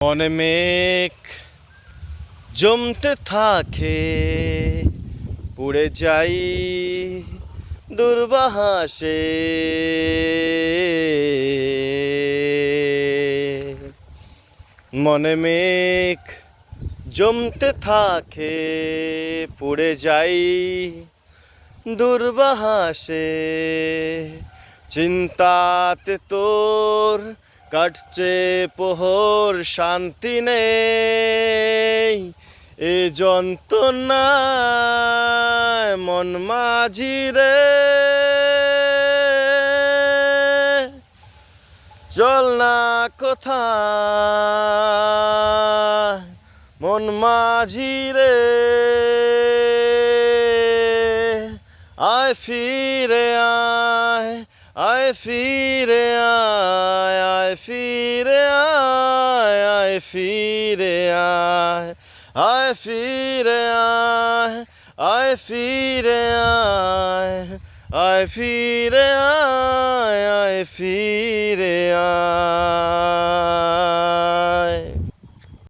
মনে মেঘ জমতে থাকে, পুড়ে যাই দূরবাহাসে। মনে মেঘ জমতে থাকে, পুড়ে যাই দূরবাহাসে। চিন্তাতে তোর কাটছে প্রহর, শান্তি নেই এ যন্ত্রণায় মন মাঝি রে। চল না কোথায় মন মাঝি রে, আয় ফিরে আয়, আয় ফিরে আয়, আয় ফিরে আয়, আয় ফিরে আয়, আয় ফিরে আয়, আয় ফিরে আয়, আয় ফিরে আয়, আয় ফিরে আয়।